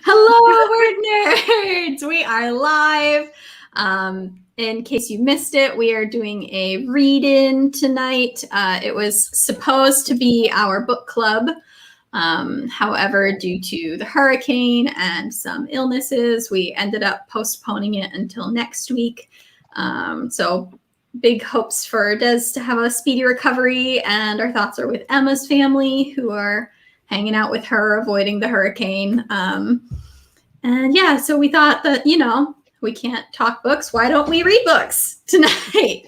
Hello, word nerds! We are live. In case you missed it, we are doing a read-in tonight. It was supposed to be our book club. However, due to the hurricane and some illnesses, we ended up postponing it until next week. So big hopes for Des to have a speedy recovery, and our thoughts are with Emma's family, who are hanging out with her, avoiding the hurricane. And yeah, so we thought that, we can't talk books. Why don't we read books tonight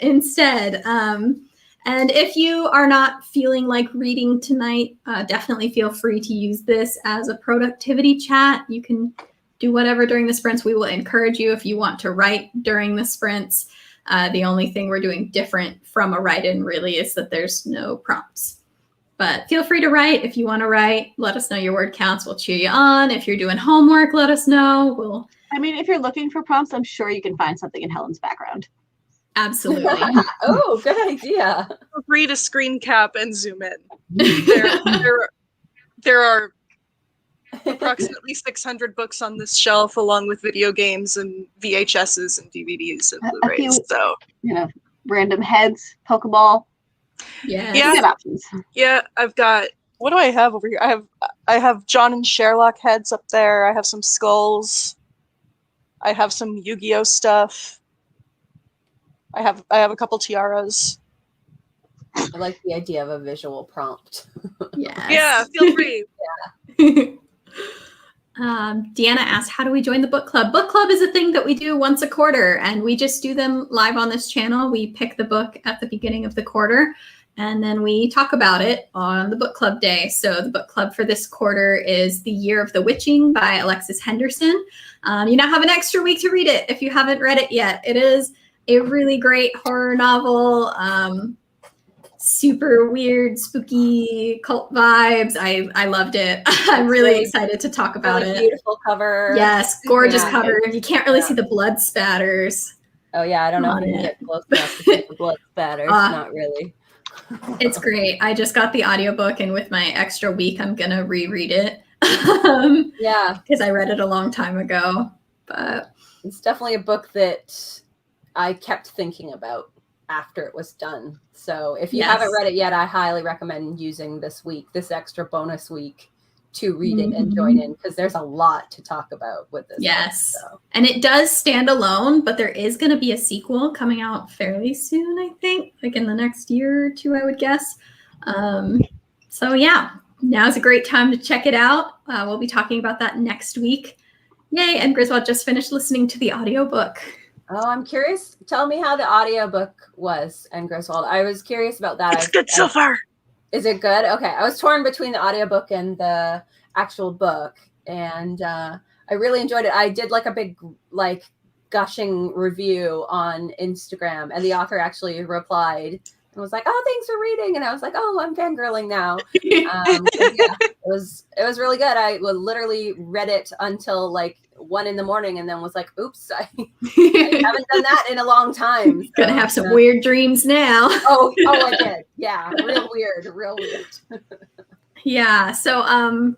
instead? And if you are not feeling like reading tonight, definitely feel free to use this as a productivity chat. You can do whatever during the sprints. We will encourage you if you want to write during the sprints. The only thing we're doing different from a write-in really is that there's no prompts. But feel free to write. If you want to write, let us know your word counts. We'll cheer you on. If you're doing homework, let us know. If you're looking for prompts, I'm sure you can find something in Helen's background. Absolutely. Oh, good idea. Feel free to screen cap and zoom in. There are approximately 600 books on this shelf, along with video games and VHSs and DVDs and Blu-rays. So, random heads, Pokeball. Yeah. Good options. Yeah, I've got. What do I have over here? I have John and Sherlock heads up there. I have some skulls. I have some Yu-Gi-Oh stuff. I have a couple tiaras. I like the idea of a visual prompt. Yes. Yeah, feel free. Deanna asked, how do we join the book club? Book club is a thing that we do once a quarter, and we just do them live on this channel. We pick the book at the beginning of the quarter, and then we talk about it on the book club day. So the book club for this quarter is The Year of the Witching by Alexis Henderson. You now have an extra week to read it if you haven't read it yet. It is a really great horror novel. Super weird, spooky cult vibes. I loved it. I'm really excited to talk about it. Beautiful cover. Yes, gorgeous cover. You can't really see the blood spatters. Oh yeah, I don't know if you can get close enough to see the blood spatters. Not really. It's great. I just got the audiobook, and with my extra week, I'm gonna reread it. Yeah, because I read it a long time ago. But it's definitely a book that I kept thinking about after it was done. So if you haven't read it yet, I highly recommend using this extra bonus week to read it and join in, because there's a lot to talk about with this. Yes. Book, so. And it does stand alone, but there is going to be a sequel coming out fairly soon, I think, like in the next year or two, I would guess. So yeah, now's a great time to check it out. We'll be talking about that next week. Yay. And Griswold just finished listening to the audiobook. Oh, I'm curious. Tell me how the audiobook was, and Griswold. I was curious about that. It's good so far. Is it good? Okay. I was torn between the audiobook and the actual book, and I really enjoyed it. I did like a big gushing review on Instagram, and the author actually replied and was like, "Oh, thanks for reading." And I was like, "Oh, I'm fangirling now." It was really good. I literally read it until 1 a.m, and then was like, "Oops, I haven't done that in a long time." So, gonna have some weird dreams now. Oh, I did. Yeah, real weird. Yeah. So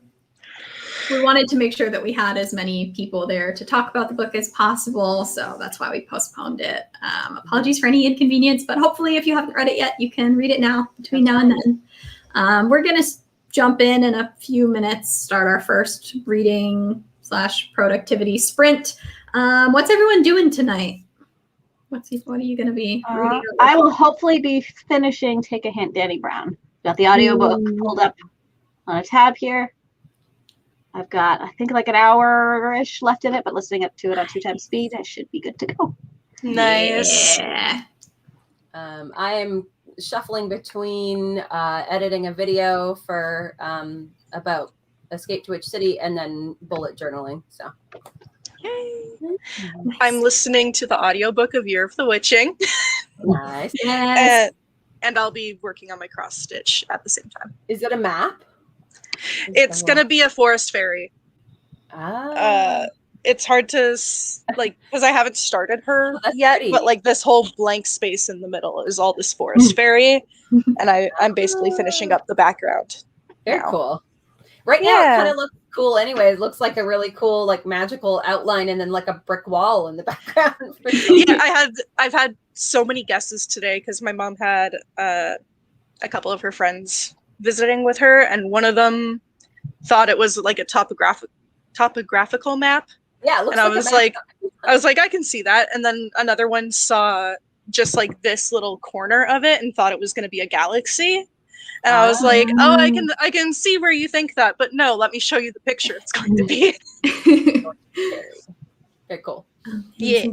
we wanted to make sure that we had as many people there to talk about the book as possible. So that's why we postponed it. Apologies for any inconvenience, but hopefully if you haven't read it yet, you can read it now between now and then. We're going to jump in a few minutes, start our first reading / productivity sprint. What's everyone doing tonight? What are you going to be reading? I will hopefully be finishing Take a Hint, Danny Brown. Got the audiobook pulled up on a tab here. I've got, I think, an hour-ish left in it, but listening to it on 2 times speed, I should be good to go. Nice. Yeah. I am shuffling between editing a video for about Escape to Witch City and then bullet journaling. So, Yay. Nice. I'm listening to the audiobook of Year of the Witching. Nice. Yes. And I'll be working on my cross stitch at the same time. Is it a map? It's gonna be a forest fairy. It's hard to because I haven't started her yet, pretty. but this whole blank space in the middle is all this forest fairy, and I'm basically finishing up the background. Very cool. Right now, it Yeah. kind of looks cool anyway. It looks like a really cool, like, magical outline and then, like, a brick wall in the background. Yeah, I've had so many guesses today because my mom had a couple of her friends visiting with her, and one of them thought it was like a topographical map. Yeah, it looks And I like a was map. like, I can see that. And then another one saw just like this little corner of it and thought it was going to be a galaxy. And I was like, oh, I can see where you think that, but no, let me show you the picture it's going to be. Very cool. Yeah.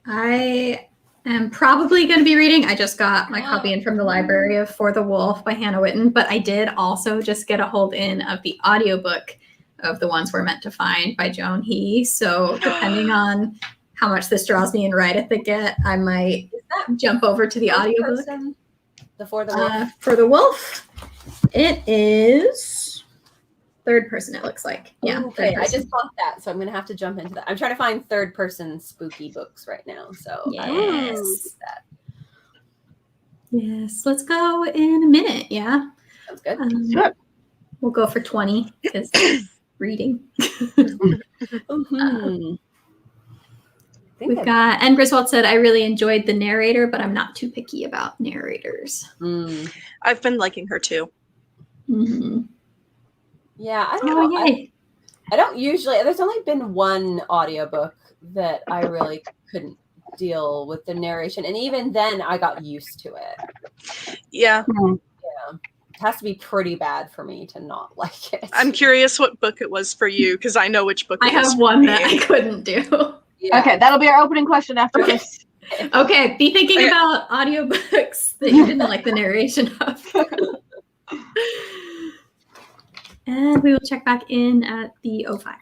I am probably going to be reading. I just got my copy in from the library of For the Wolf by Hannah Witten, but I did also just get a hold in of the audiobook of The Ones We're Meant to Find by Joan He. So depending on how much this draws me in right at the get, I might jump over to the audiobook. For the Wolf? For the Wolf, it is third person, it looks like. Yeah. Okay, I just bought that, so I'm going to have to jump into that. I'm trying to find third person spooky books right now, so I will do that. Yes, let's go in a minute, yeah? Sounds good. Sure. We'll go for 20 because reading. We've got, and Griswold said, I really enjoyed the narrator, but I'm not too picky about narrators. I've been liking her too. Mm-hmm. Yeah, I don't know. Yay. I don't usually, there's only been one audiobook that I really couldn't deal with the narration. And even then I got used to it. Yeah. Yeah. It has to be pretty bad for me to not like it. I'm curious what book it was for you, because I know which book it was. I have one that I couldn't do. Yeah. Okay, that'll be our opening question after this. Okay, be thinking about audiobooks that you didn't like the narration of. And we will check back in at the 05.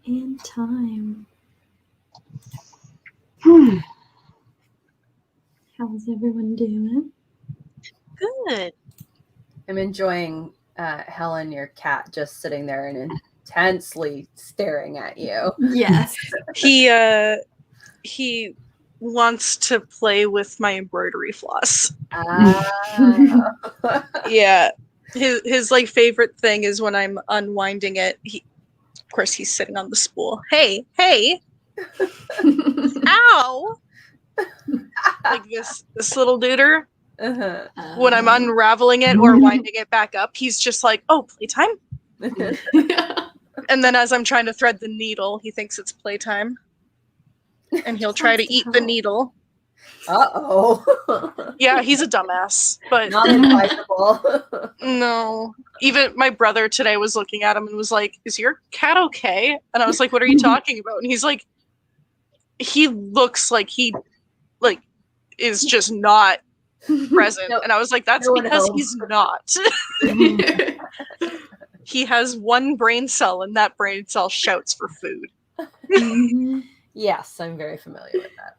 And time. How's everyone doing? Good. I'm enjoying Helen, your cat, just sitting there and intensely staring at you. Yes. He wants to play with my embroidery floss. Yeah. His like favorite thing is when I'm unwinding it. Of course he's sitting on the spool. Hey. Ow. Like this little duder. Uh-huh. When I'm unraveling it or winding it back up, he's just like, oh, playtime? And then as I'm trying to thread the needle, he thinks it's playtime. And he'll try to eat the needle. Uh-oh. Yeah, he's a dumbass. But Not advisable. no. Even my brother today was looking at him and was like, is your cat okay? And I was like, what are you talking about? And he's like, he looks like he is just not present. No, and I was like, that's no because he's not. He has one brain cell and that brain cell shouts for food. Yes, I'm very familiar with that.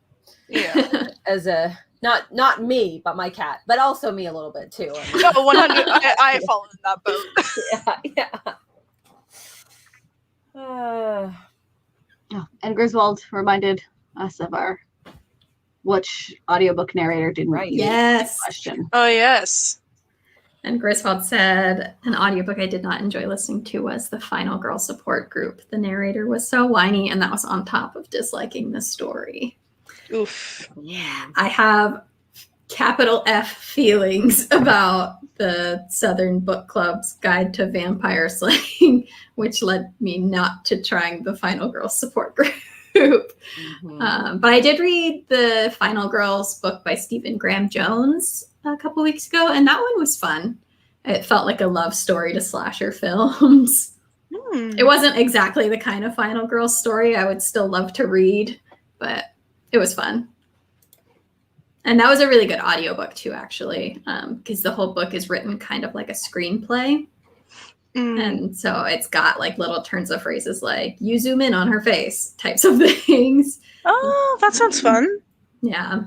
Yeah. As a not me, but my cat, but also me a little bit too. No, 100. I fall in that boat. Yeah. And Griswold reminded us of which audiobook narrator didn't Right. Yes. question. Oh yes. And Griswold said, an audiobook I did not enjoy listening to was The Final Girl Support Group. The narrator was so whiny, and that was on top of disliking the story. Oof. Yeah. I have capital F feelings about the Southern Book Club's Guide to Vampire Slaying, which led me not to trying the Final Girl Support Group. Mm-hmm. But I did read the Final Girls book by Stephen Graham Jones a couple weeks ago, and that one was fun. It felt like a love story to slasher films. It wasn't exactly the kind of Final Girls story I would still love to read, but it was fun. And that was a really good audiobook too, actually, because the whole book is written kind of like a screenplay. And so it's got like little turns of phrases like, you zoom in on her face types of things. Oh, that sounds fun. Yeah.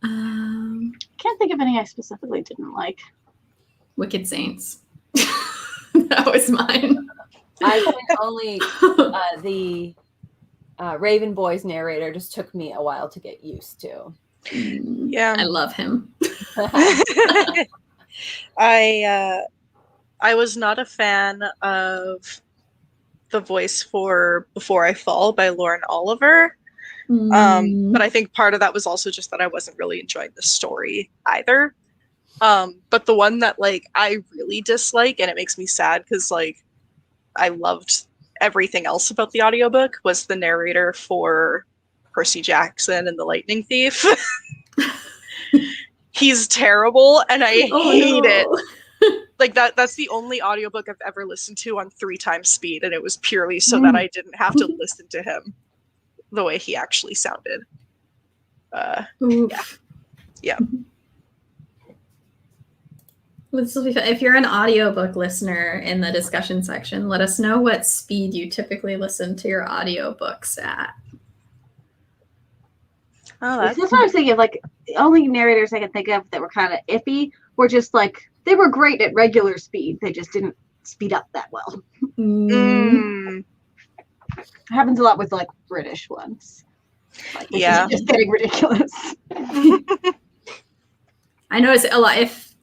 Can't think of any I specifically didn't like. Wicked Saints. That was mine. I think only the Raven Boys narrator just took me a while to get used to. Yeah. I love him. I was not a fan of the voice for Before I Fall by Lauren Oliver. But I think part of that was also just that I wasn't really enjoying the story either. But the one that like I really dislike, and it makes me sad because like I loved everything else about the audiobook, was the narrator for Percy Jackson and the Lightning Thief. He's terrible and I hate it. Like that's the only audiobook I've ever listened to on 3 times speed, and it was purely so that I didn't have to listen to him the way he actually sounded. Yeah. This will be fun. If you're an audiobook listener in the discussion section, let us know what speed you typically listen to your audiobooks at. Oh, That's what I was thinking of. Like, the only narrators I can think of that were kind of iffy were just like, they were great at regular speed. They just didn't speed up that well. It happens a lot with like British ones. Like, Yeah. It's just getting ridiculous. I notice a lot if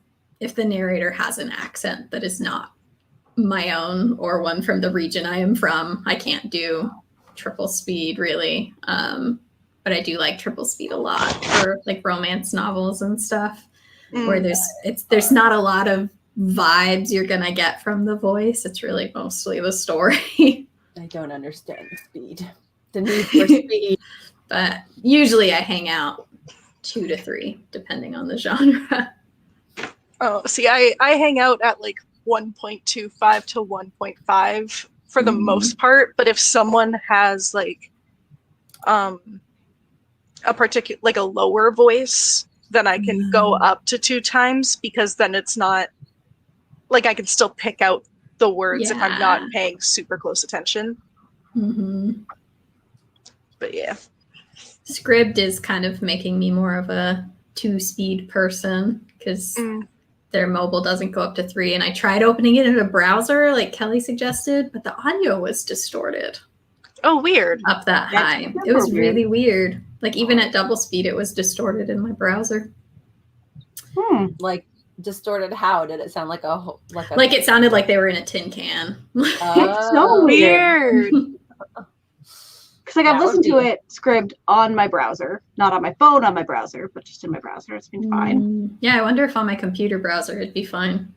the narrator has an accent that is not my own or one from the region I am from, I can't do triple speed really. But I do like triple speed a lot for like romance novels and stuff, where there's not a lot of vibes you're gonna get from the voice. It's really mostly the story. I don't understand the speed. The need for speed. But usually I hang out 2 to 3, depending on the genre. Oh, see, I hang out at like 1.25 to 1.5 for the most part, but if someone has like a particular, like a lower voice, then I can go up to 2 times, because then it's not like I can still pick out the words if I'm not Yeah. paying super close attention. Hmm. But yeah. Scribd is kind of making me more of a 2-speed person because their mobile doesn't go up to 3. And I tried opening it in a browser like Kelly suggested, but the audio was distorted Oh, weird. up that That's high. super It was weird. really weird. Like even at double speed, it was distorted in my browser. Like distorted. How did it sound like Like it sounded like they were in a tin can. It's so weird. Weird. Because like I've That would listened to be- it scribd on my browser, not on my phone on my browser, but just in my browser. It's been fine. Yeah, I wonder if on my computer browser it'd be fine.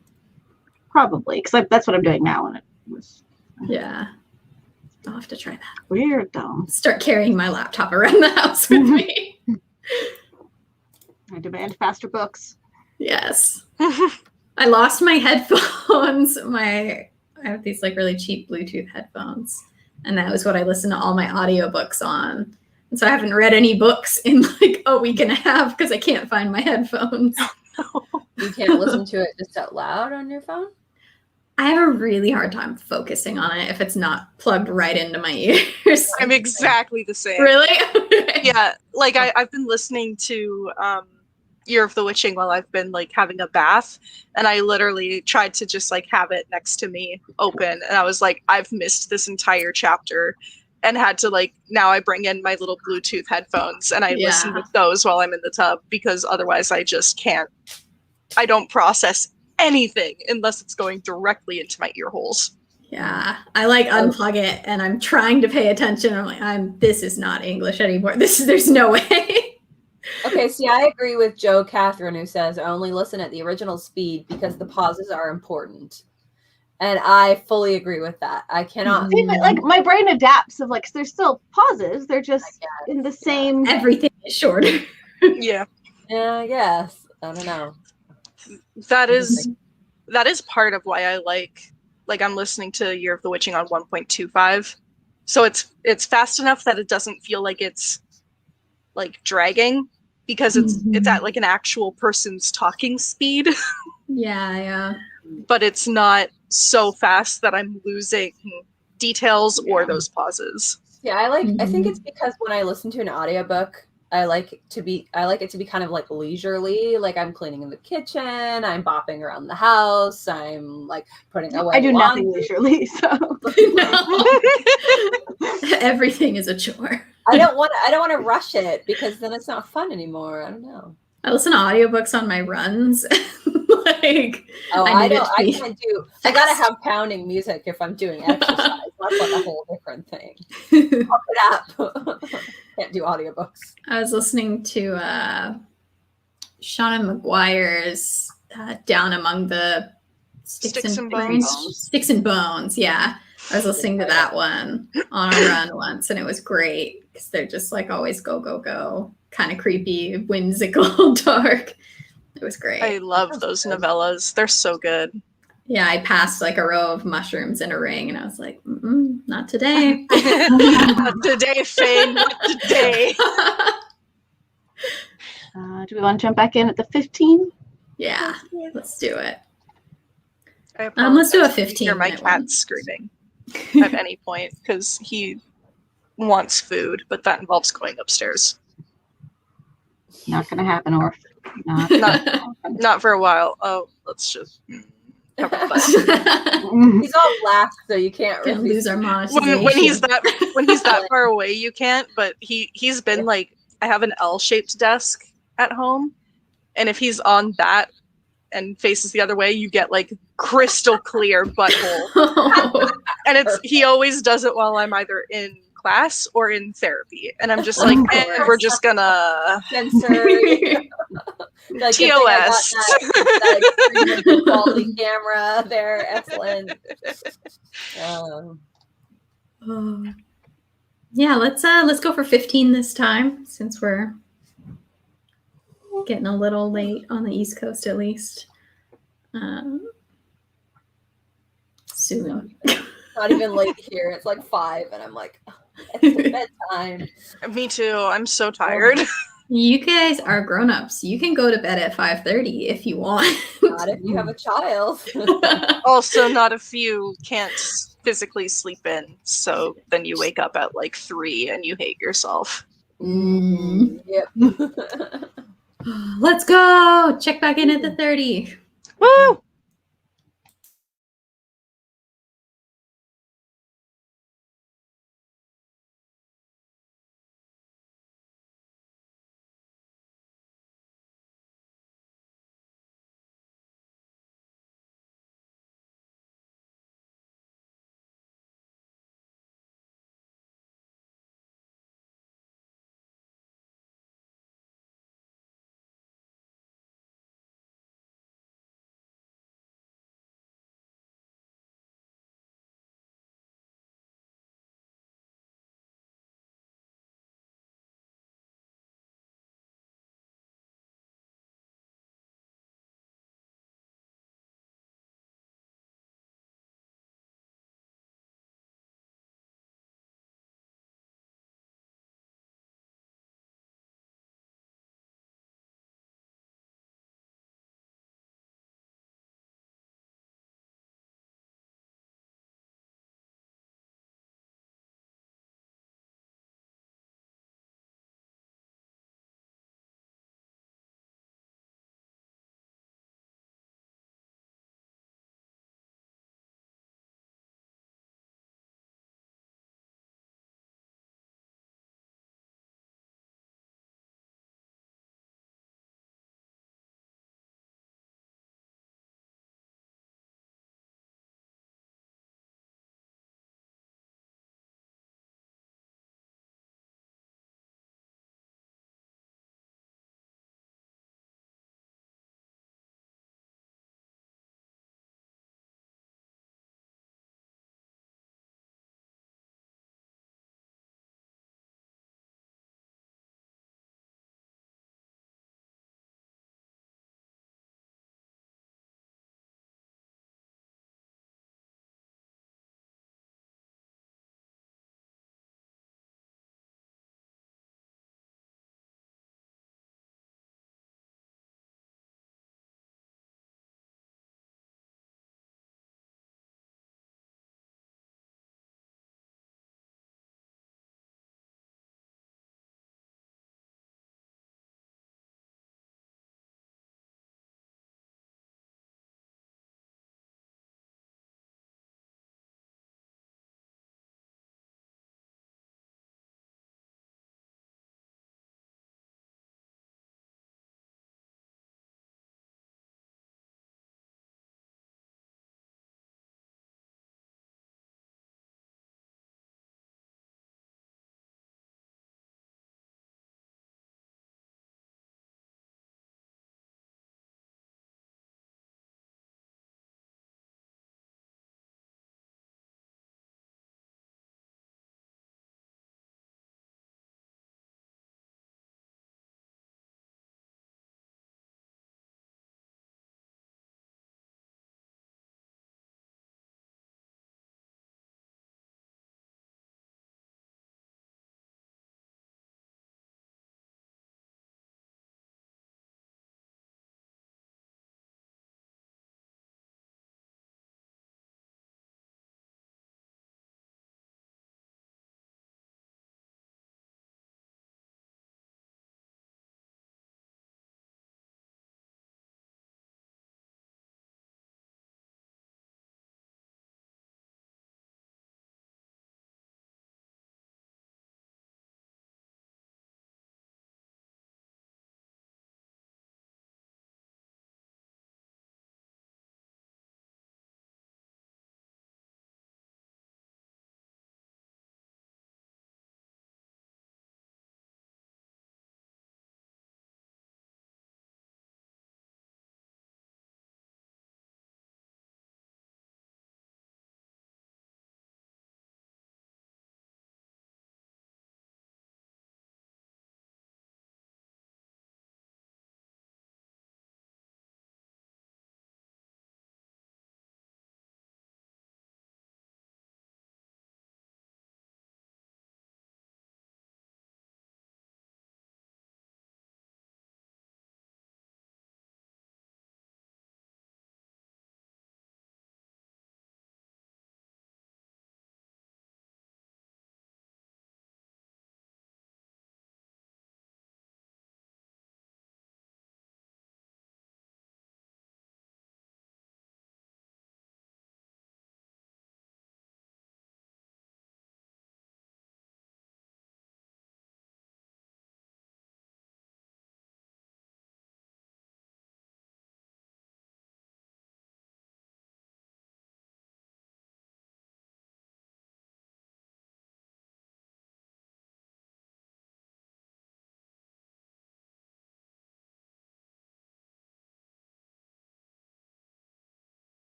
Probably, because that's what I'm doing now, and it was Yeah. I'll have to try that. weird though. Start carrying my laptop around the house with me. I demand faster books. Yes. I lost my headphones. I have these like really cheap Bluetooth headphones. And that was what I listen to all my audiobooks on. And so I haven't read any books in like a week and a half because I can't find my headphones. You can't listen to it just out loud on your phone? I have a really hard time focusing on it if it's not plugged right into my ears. I'm exactly the same. Really? Yeah, like I've been listening to Year of the Witching while I've been like having a bath, and I literally tried to just like have it next to me open, and I was like, I've missed this entire chapter, and had to like, now I bring in my little Bluetooth headphones and I listen with those while I'm in the tub, because otherwise I just can't, I don't process anything unless it's going directly into my ear holes. Yeah, I like unplug it and I'm trying to pay attention. I'm like, this is not English anymore. There's no way. Okay, see, I agree with Joe Catherine, who says I only listen at the original speed because the pauses are important. And I fully agree with that. I cannot. See, but, like my brain adapts of like there's still pauses. They're just in the same. Everything is shorter. Yeah. Yeah, I guess. I don't know. That is part of why I like I'm listening to Year of the Witching on 1.25. So it's fast enough that it doesn't feel like it's like dragging, because it's at like an actual person's talking speed. Yeah. But it's not so fast that I'm losing details or those pauses. Yeah, I think it's because when I listen to an audiobook, I like it to be kind of like leisurely, like I'm cleaning in the kitchen, I'm bopping around the house, I'm like putting away. I do laundry. nothing leisurely, so Everything is a chore. I don't want to rush it because then it's not fun anymore. I don't know. I listen to audiobooks on my runs. Like, I gotta have pounding music if I'm doing exercise. That's like a whole different thing. Pump it up. Can't do audiobooks. I was listening to Shauna McGuire's Down Among the Sticks and Bones. Sticks and Bones, yeah. I was listening to that one on a run once, and it was great because they're just like always go, go, go. Kind of creepy, whimsical, dark. It was great. I love those novellas. They're so good. Yeah, I passed like a row of mushrooms in a ring, and I was like, not today. Not today, Faye, not today. do we want to jump back in at the 15? Yeah, let's do it. Let's do a if you 15 hear my minute cat one. screaming at any point because he wants food, but that involves going upstairs. Not gonna happen, or Not for a while. Oh, let's just cover the butt. He's all black, so you can't Gonna really lose our monetization. when he's that far away, you can't. But he's been like, I have an L-shaped desk at home, and if he's on that and faces the other way, you get like crystal clear butthole. And he always does it while I'm either in class or in therapy, and I'm just like, we're just gonna censor. Like, TOS. that quality camera there, excellent. Yeah, let's go for 15 this time, since we're getting a little late on the East Coast, at least. Soon. Not even late here. It's like 5, and I'm like, it's bedtime. Me too. I'm so tired. You guys are grown-ups. You can go to bed at 5:30 if you want. Not if you have a child. Also, not if you can't physically sleep in, so then you wake up at like 3 and you hate yourself. Yep. Let's go. Check back in at the 30. Woo!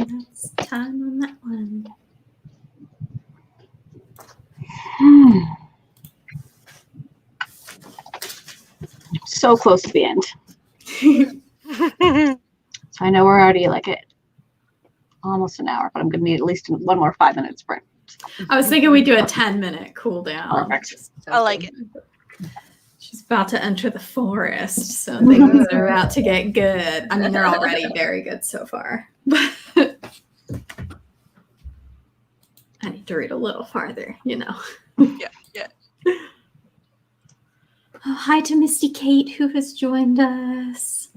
That's time on that one. So close to the end. So I know we're already like at almost an hour, but I'm going to need at least one more 5-minute sprint. I was thinking we'd do a 10-minute cool down. Perfect. I like it. She's about to enter the forest, so things are about to get good. I mean, they're already very good so far. But I need to read a little farther, you know. Yeah. Oh, hi to Misty Kate, who has joined us.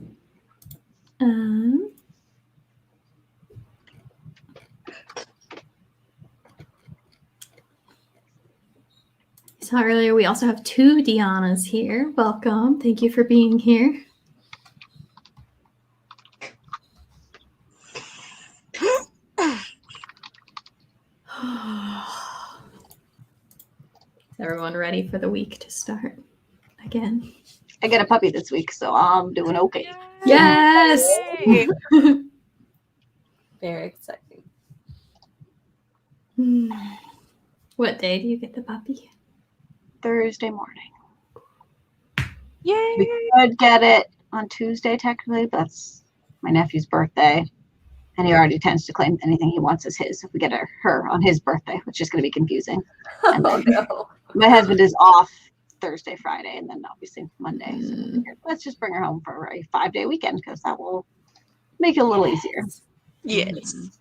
Saw earlier we also have 2 Deannas here. Welcome. Thank you for being here. Is everyone ready for the week to start again? I get a puppy this week, so I'm doing okay. Yes! Yay. Very exciting. What day do you get the puppy? Thursday morning. Yay. We could get it on Tuesday, technically, but that's my nephew's birthday. And he already tends to claim anything he wants is his if we get her on his birthday, which is going to be confusing. And Oh no. my husband is off Thursday, Friday, and then obviously Monday. So we figured, let's just bring her home for a 5-day weekend because that will make it a little easier. Yes.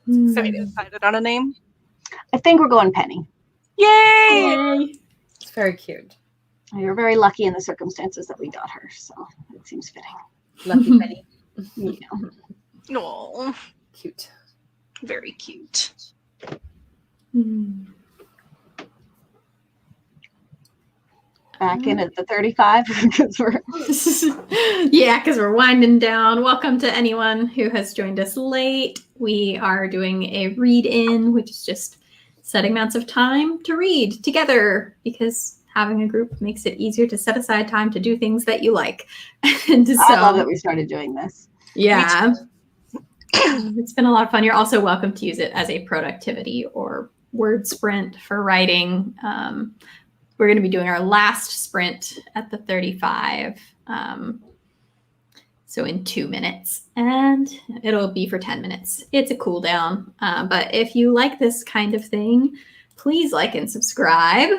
Mm. Have you decided on a name? I think we're going Penny. Yay! Yay. It's very cute. We were very lucky in the circumstances that we got her, so it seems fitting. Lucky Penny. Yeah. No, Cute. very cute. Mm. Back in at the 35 because we're Yeah, because we're winding down. Welcome to anyone who has joined us late. We are doing a read-in, which is just setting amounts of time to read together because having a group makes it easier to set aside time to do things that you like. And so, I love that we started doing this. yeah, it's been a lot of fun. You're also welcome to use it as a productivity or word sprint for writing. We're going to be doing our last sprint at the 35. So in 2 minutes, and it'll be for 10 minutes. It's a cool down. But if you like this kind of thing, please like and subscribe.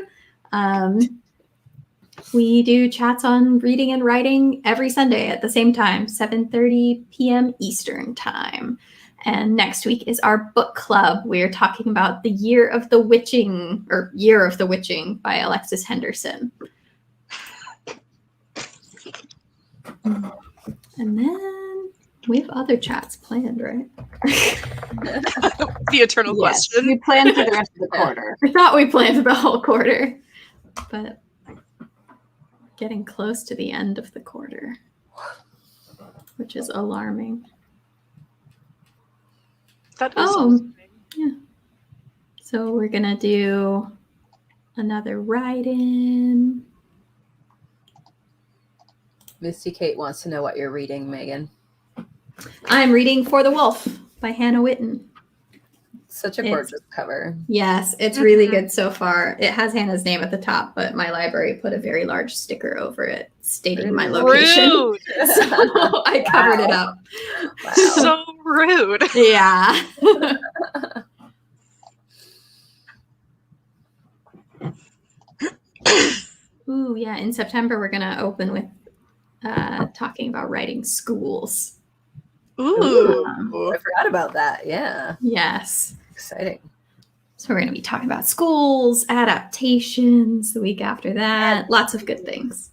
We do chats on reading and writing every Sunday at the same time, 7:30 p.m. Eastern time. And next week is our book club. We're talking about The Year of the Witching by Alexis Henderson. And then we have other chats planned, right? The eternal Yes, question. we plan for the rest of the quarter. I thought we planned for the whole quarter, but getting close to the end of the quarter, which is alarming. That is Oh, yeah. So we're going to do another write-in. Misty Kate wants to know what you're reading, Megan. I'm reading For the Wolf by Hannah Witten. Such a It's- gorgeous cover. Yes, it's really good so far. It has Hannah's name at the top, but my library put a very large sticker over it stating my location. rude. So I covered it up. Wow. So rude. Yeah. Ooh, yeah. In September, we're going to open with talking about writing schools. Ooh. I forgot about that. Yeah. Yes. Exciting. So we're going to be talking about schools, adaptations the week after that. Lots of good things.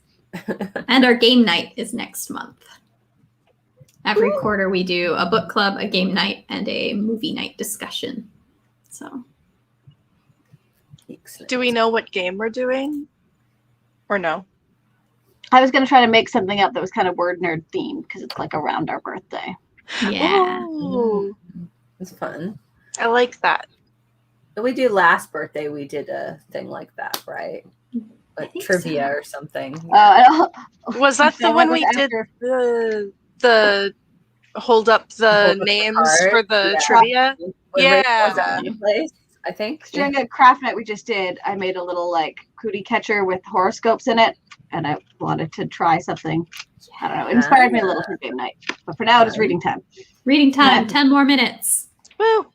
And our game night is next month. Every quarter we do a book club, a game night, and a movie night discussion. So Excellent. Do we know what game we're doing? Or no? I was going to try to make something up that was kind of word nerd themed because it's like around our birthday. yeah. Ooh, It's fun. I like that. We do last birthday. We did a thing like that, right? Like think trivia so. or something. I don't- Was that the That one was we did after- the hold up the Hold up the names card. for the Yeah. trivia. When Rachel's Yeah. in place, I think. 'Cause during a craft night we just did, I made a little like cootie catcher with horoscopes in it, and I wanted to try something. I don't know, it inspired me a little for game night. But for now, it is reading time. Reading time, 10 more minutes. Woo.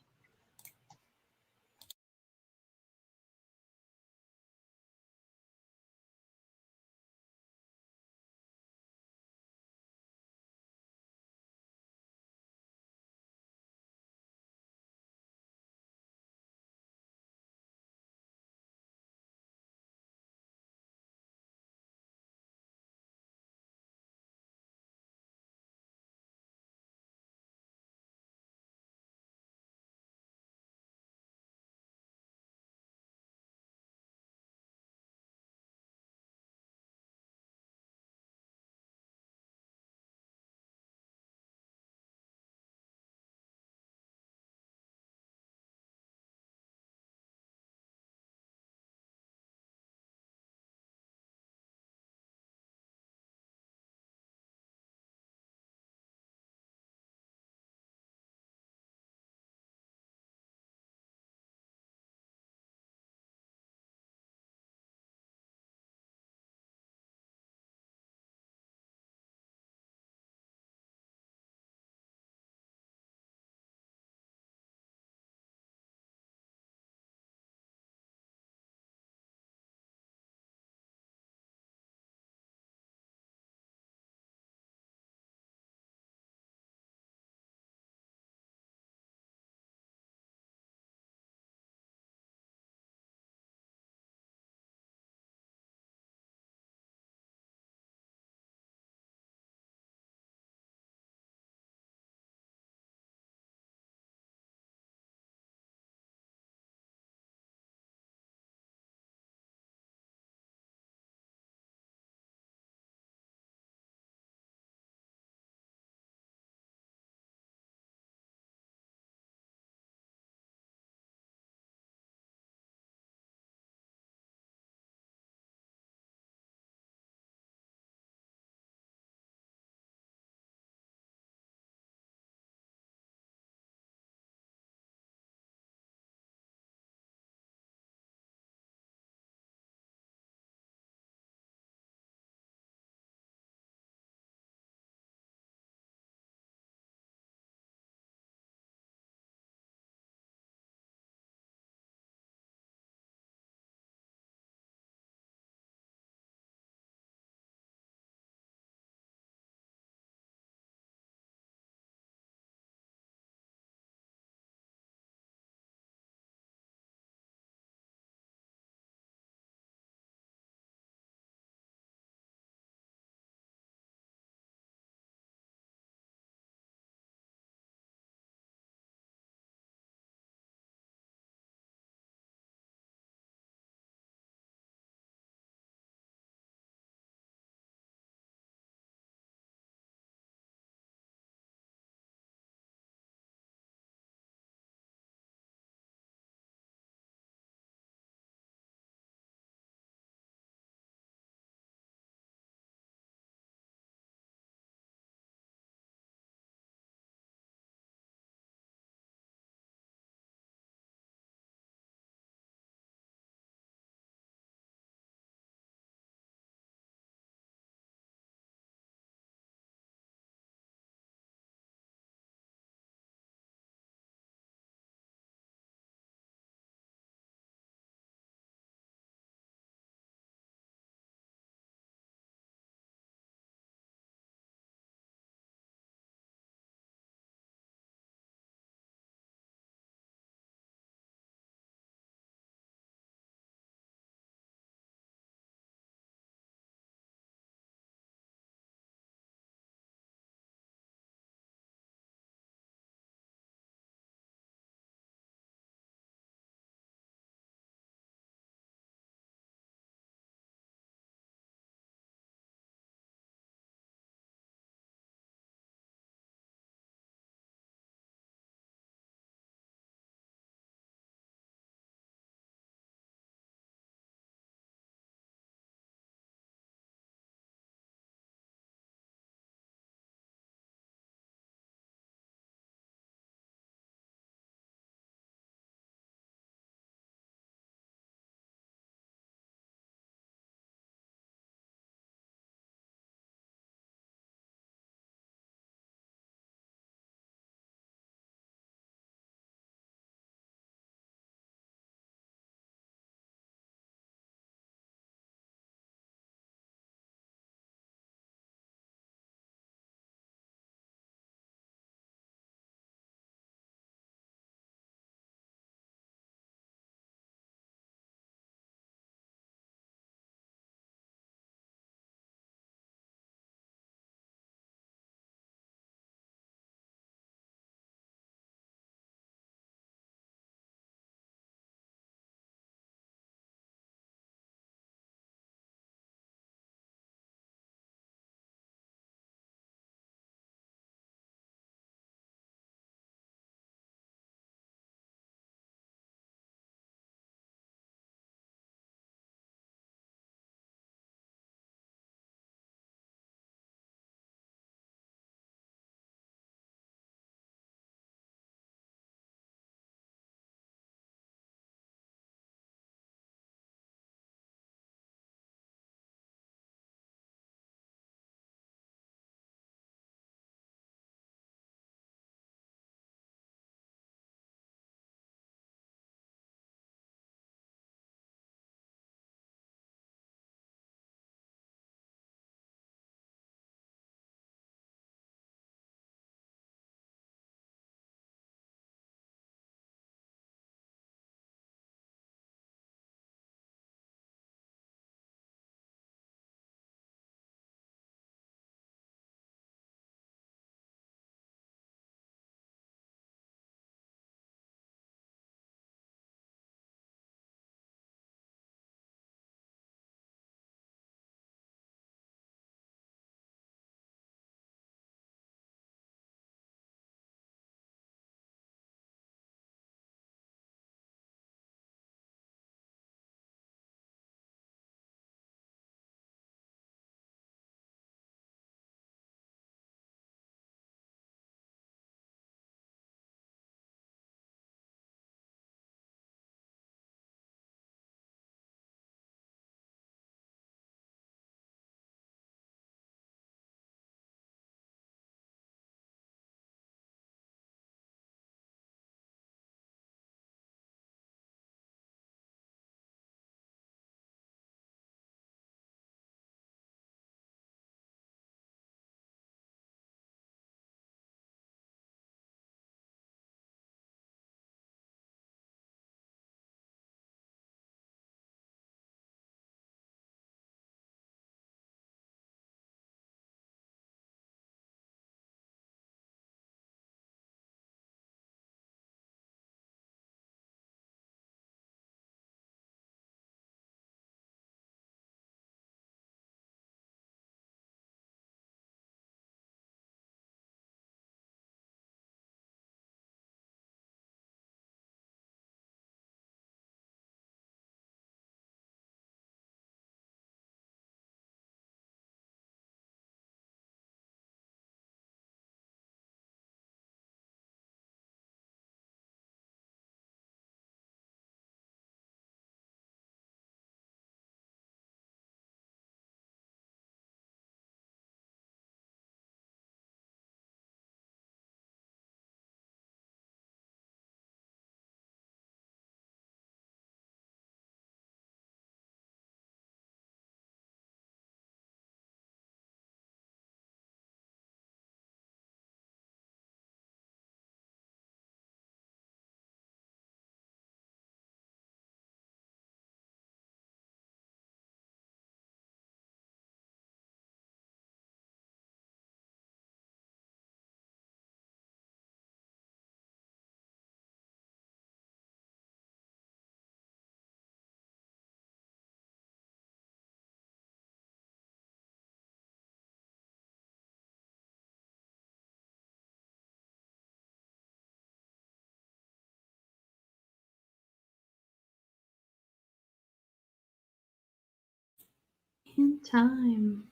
in time.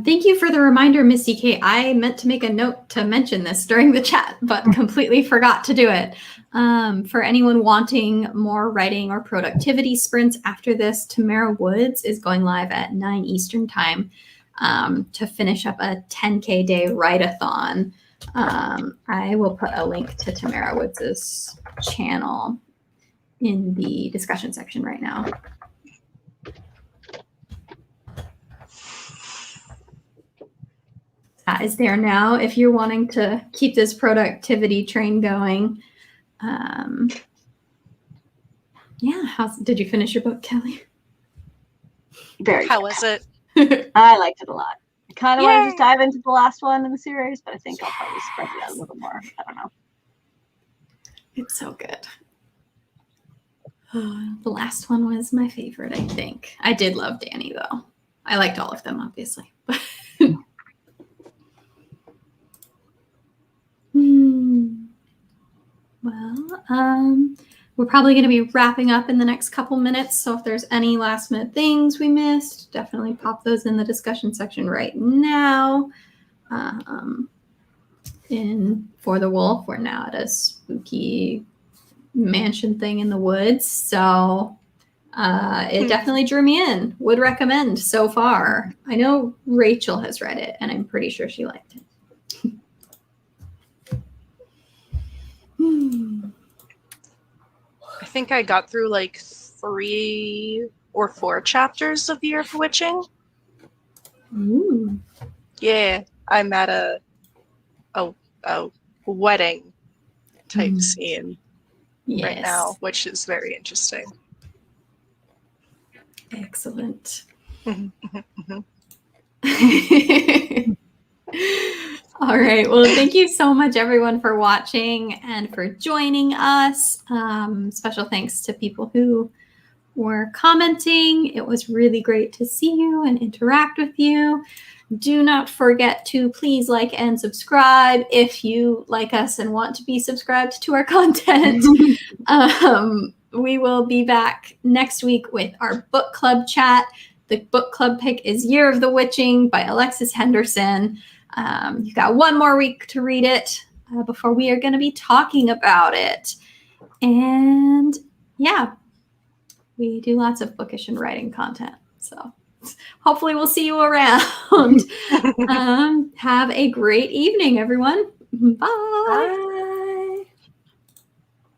Thank you for the reminder, Misty K. I meant to make a note to mention this during the chat, but completely forgot to do it. For anyone wanting more writing or productivity sprints after this, Tamara Woods is going live at 9 Eastern time to finish up a 10K day write-a-thon. I will put a link to Tamara Woods' channel in the discussion section right now. That is there now if you're wanting to keep this productivity train going. Yeah, did you finish your book, Kelly? Very How good. was it? I liked it a lot. I kind of want to just dive into the last one in the series, but I think I'll probably spread it out a little more. I don't know. It's so good. The last one was my favorite, I think. I did love Danny, though. I liked all of them, obviously. Well, we're probably going to be wrapping up in the next couple minutes. So if there's any last minute things we missed, definitely pop those in the discussion section right now. For the wolf, we're now at a spooky mansion thing in the woods. So it definitely drew me in. Would recommend so far. I know Rachel has read it, and I'm pretty sure she liked it. I think I got through like 3 or 4 chapters of The Year of the Witching. Ooh. Yeah, I'm at a wedding type scene right now, which is very interesting. Excellent. All right. Well, thank you so much, everyone, for watching and for joining us. Special thanks to people who were commenting. It was really great to see you and interact with you. Do not forget to please like and subscribe if you like us and want to be subscribed to our content. We will be back next week with our book club chat. The book club pick is Year of the Witching by Alexis Henderson. You've got one more week to read it before we are going to be talking about it. And yeah, we do lots of bookish and writing content. So hopefully we'll see you around. Have a great evening, everyone. Bye. Bye.